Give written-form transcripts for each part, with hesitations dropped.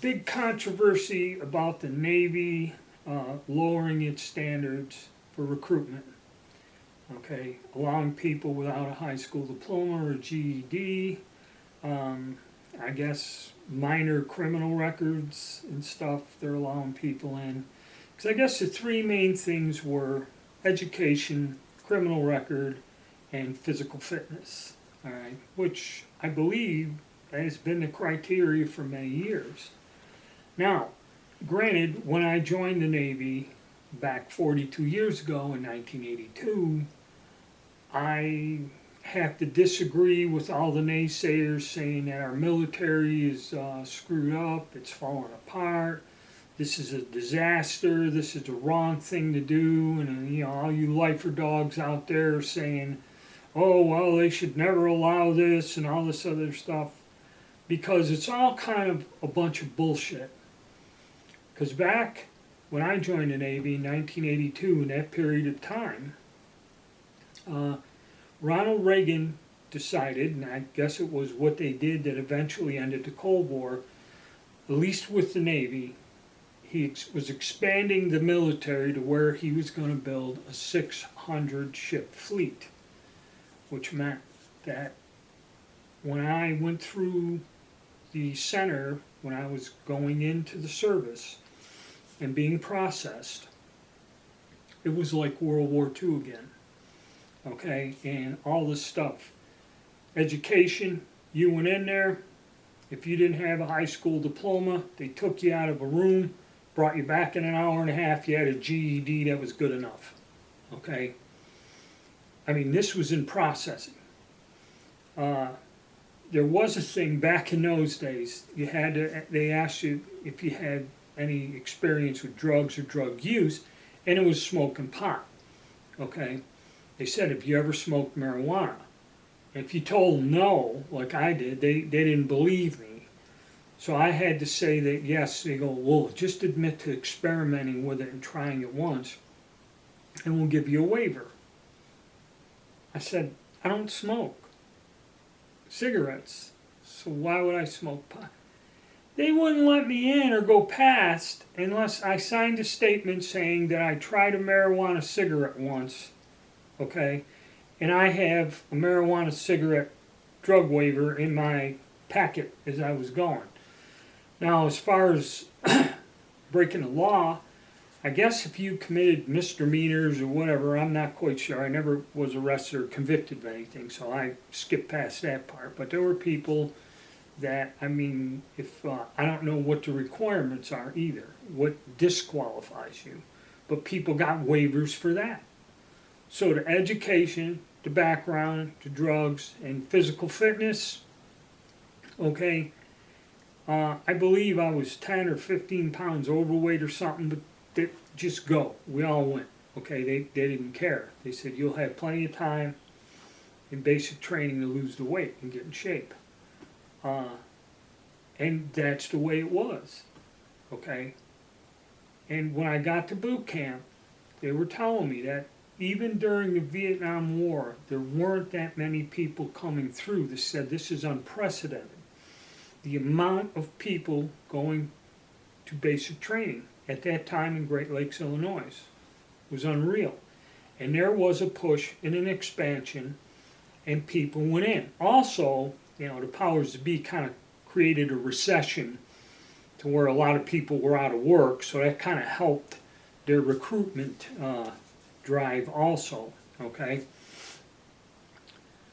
big controversy about the Navy lowering its standards for recruitment. Okay, allowing people without a high school diploma or GED, I guess minor criminal records and stuff, they're allowing people in. Because I guess the three main things were education, criminal record, and physical fitness. All right, which I believe has been the criteria for many years. Now, granted, when I joined the Navy back 42 years ago in 1982, I have to disagree with all the naysayers saying that our military is screwed up, it's falling apart, this is a disaster, this is the wrong thing to do, and all you lifer dogs out there saying, oh, well, they should never allow this and all this other stuff, because it's all kind of a bunch of bullshit. Because back when I joined the Navy in 1982, in that period of time, Ronald Reagan decided, and I guess it was what they did that eventually ended the Cold War, at least with the Navy, he was expanding the military to where he was going to build a 600 ship fleet, which meant that when I went through the center, when I was going into the service and being processed, it was like World War II again. Okay, and all this stuff. Education, you went in there, if you didn't have a high school diploma, they took you out of a room, brought you back in an hour and a half, you had a GED that was good enough. Okay? I mean, this was in processing. There was a thing back in those days, they asked you if you had any experience with drugs or drug use, and it was smoking pot. Okay? They said, have you ever smoked marijuana? And if you told them no, like I did, they didn't believe me. So I had to say that yes. They go, well, just admit to experimenting with it and trying it once, and we'll give you a waiver. I said, I don't smoke cigarettes, so why would I smoke pot? They wouldn't let me in or go past unless I signed a statement saying that I tried a marijuana cigarette once. Okay, and I have a marijuana cigarette drug waiver in my packet as I was going. Now, as far as breaking the law, I guess if you committed misdemeanors or whatever, I'm not quite sure. I never was arrested or convicted of anything, so I skipped past that part. But there were people that, I mean, if I don't know what the requirements are either, what disqualifies you, but people got waivers for that. So the education, the background, the drugs, and physical fitness, okay, I believe I was 10 or 15 pounds overweight or something, but they just go. We all went, okay? They didn't care. They said, you'll have plenty of time in basic training to lose the weight and get in shape. And that's the way it was, okay? And when I got to boot camp, they were telling me that even during the Vietnam War, there weren't that many people coming through that said this is unprecedented. The amount of people going to basic training at that time in Great Lakes, Illinois was unreal. And there was a push and an expansion, and people went in. Also, the powers that be kind of created a recession to where a lot of people were out of work, so that kind of helped their recruitment drive also, okay?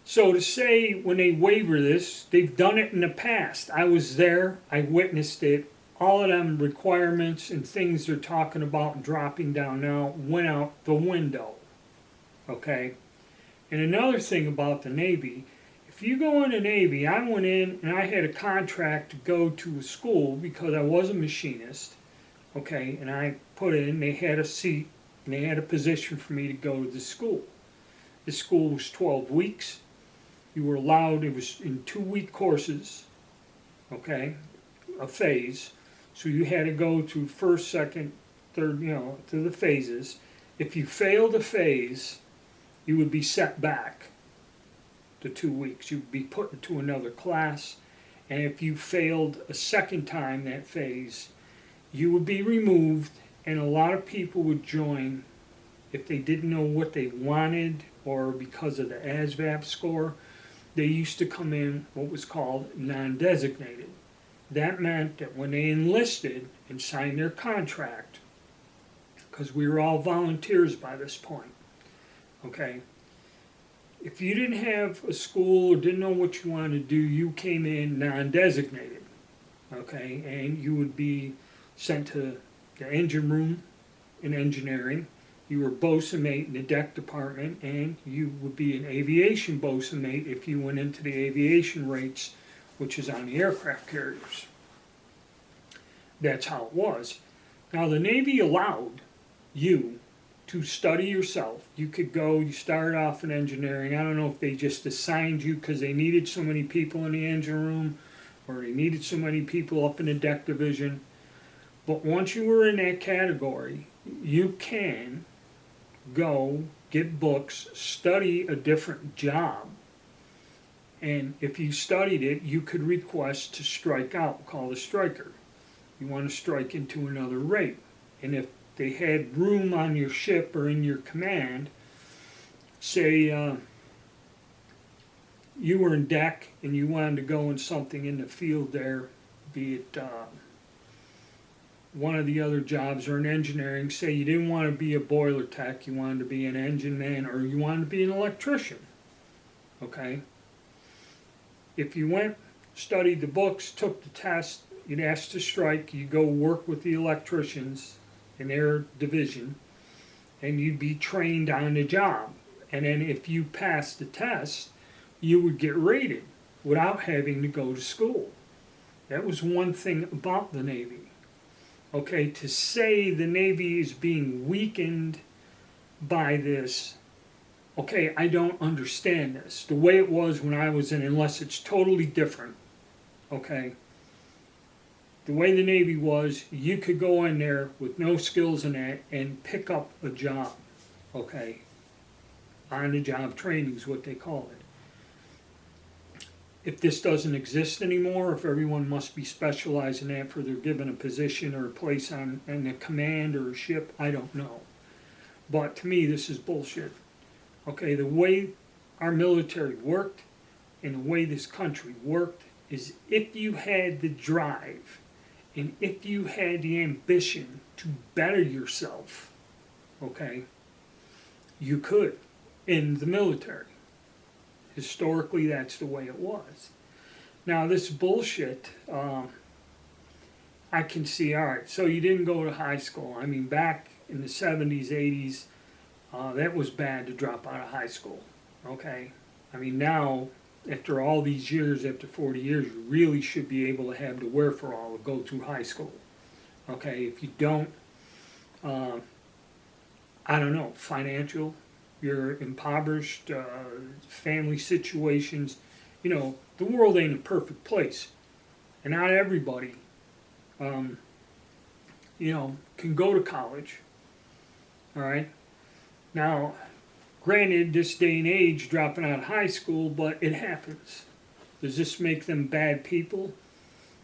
So to say when they waiver this, they've done it in the past. I was there, I witnessed it. All of them requirements and things they're talking about dropping down now went out the window, okay? And another thing about the Navy, if you go in the Navy, I went in and I had a contract to go to a school because I was a machinist, okay, and I put in, they had a seat, and they had a position for me to go to the school. The school was 12 weeks. You were allowed, it was in 2-week courses, okay, a phase. So you had to go to first, second, third, to the phases. If you failed a phase, you would be set back to 2 weeks. You would be put into another class, and if you failed a second time that phase, you would be removed, and a lot of people would join if they didn't know what they wanted or because of the ASVAB score. They used to come in what was called non-designated. That meant that when they enlisted and signed their contract, because we were all volunteers by this point, okay, if you didn't have a school or didn't know what you wanted to do, you came in non-designated, okay, and you would be sent to the engine room in engineering. You were bosun mate in the deck department, and you would be an aviation bosun mate if you went into the aviation rates, which is on the aircraft carriers. That's how it was. Now the Navy allowed you to study yourself. You could go, you started off in engineering. I don't know if they just assigned you because they needed so many people in the engine room or they needed so many people up in the deck division. But once you were in that category, you can go get books, study a different job. And if you studied it, you could request to strike out, called a striker. You want to strike into another rate. And if they had room on your ship or in your command, say you were in deck and you wanted to go in something in the field there, be it one of the other jobs or in engineering, say you didn't want to be a boiler tech, you wanted to be an engine man, or you wanted to be an electrician, okay? If you went, studied the books, took the test, you'd ask to strike, you go work with the electricians in their division, and you'd be trained on the job. And then if you passed the test, you would get rated without having to go to school. That was one thing about the Navy. Okay, to say the Navy is being weakened by this, okay, I don't understand this. The way it was when I was in, unless it's totally different, okay? The way the Navy was, you could go in there with no skills in that and pick up a job, okay? On-the-job training is what they call it. If this doesn't exist anymore, if everyone must be specialized in that for they're given a position or a place on a command or a ship, I don't know. But to me, this is bullshit. Okay, the way our military worked and the way this country worked is if you had the drive and if you had the ambition to better yourself, okay, you could in the military. Historically, that's the way it was. Now, this bullshit, I can see, all right, so you didn't go to high school. I mean, back in the 70s, 80s, that was bad to drop out of high school, okay? I mean, now, after all these years, after 40 years, you really should be able to have the wherewithal to go through high school, okay? If you don't, I don't know, financial, you're impoverished, family situations, you know, the world ain't a perfect place. And not everybody, you know, can go to college, all right? Now, granted, this day and age, dropping out of high school, but it happens. Does this make them bad people?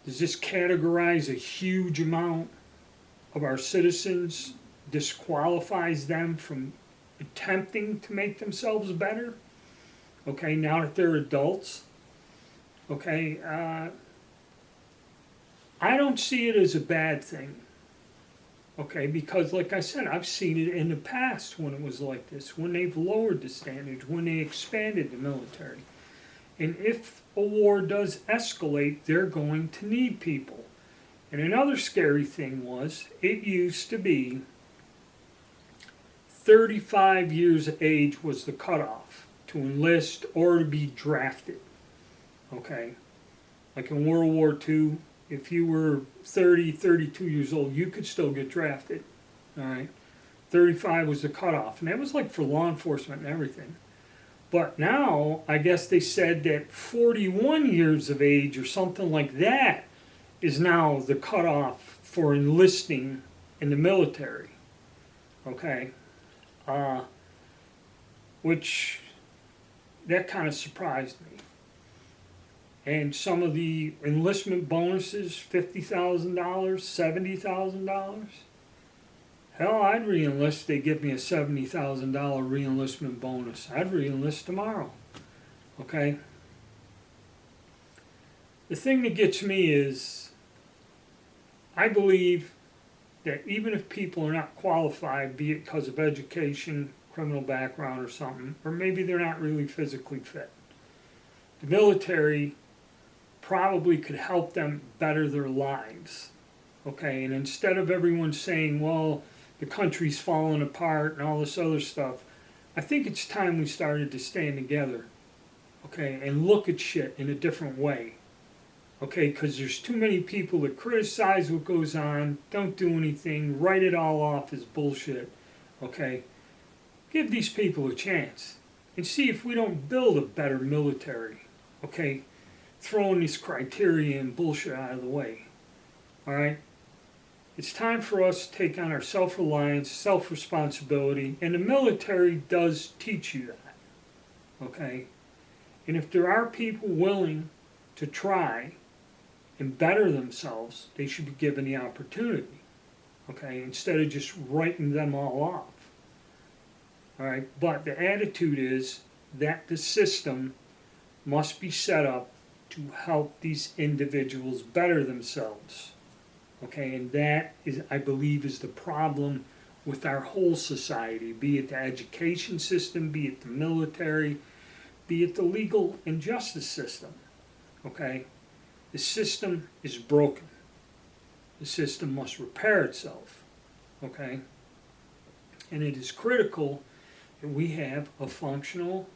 Does this categorize a huge amount of our citizens, disqualifies them from attempting to make themselves better? Okay, now that they're adults, okay, I don't see it as a bad thing, okay, because like I said, I've seen it in the past when it was like this, when they've lowered the standards, when they expanded the military. And if a war does escalate, they're going to need people. And another scary thing was, it used to be 35 years of age was the cutoff to enlist or to be drafted, okay? Like in World War II, if you were 30, 32 years old, you could still get drafted, all right? 35 was the cutoff, and that was like for law enforcement and everything. But now, I guess they said that 41 years of age or something like that is now the cutoff for enlisting in the military, okay? Which, that kind of surprised me. And some of the enlistment bonuses, $50,000, $70,000. Hell, I'd re-enlist. They give me a $70,000 re-enlistment bonus. I'd re-enlist tomorrow. Okay? The thing that gets me is, I believe that even if people are not qualified, be it because of education, criminal background or something, or maybe they're not really physically fit, the military probably could help them better their lives. Okay, and instead of everyone saying, well, the country's falling apart and all this other stuff, I think it's time we started to stand together, okay, and look at shit in a different way. Okay, because there's too many people that criticize what goes on, don't do anything, write it all off as bullshit. Okay, give these people a chance and see if we don't build a better military. Okay, throwing this criteria and bullshit out of the way. All right, it's time for us to take on our self-reliance, self-responsibility, and the military does teach you that. Okay, and if there are people willing to try and better themselves, they should be given the opportunity, okay, instead of just writing them all off. All right, but the attitude is that the system must be set up to help these individuals better themselves, okay, and that is, I believe, is the problem with our whole society, be it the education system, be it the military, be it the legal and justice system, okay. The system is broken. The system must repair itself, okay? And it is critical that we have a functional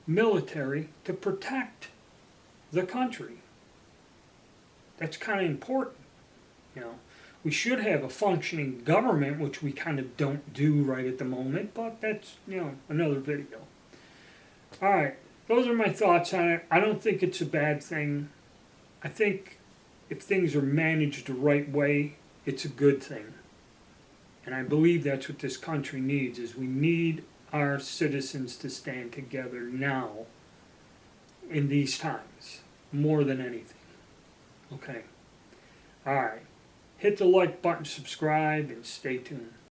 military to protect the country. That's kind of important, you know. We should have a functioning government, which we kind of don't do right at the moment, but that's, you know, another video. All right, those are my thoughts on it. I don't think it's a bad thing. I think if things are managed the right way, it's a good thing. And I believe that's what this country needs, is we need our citizens to stand together now in these times, more than anything. Okay. All right. Hit the like button, subscribe, and stay tuned.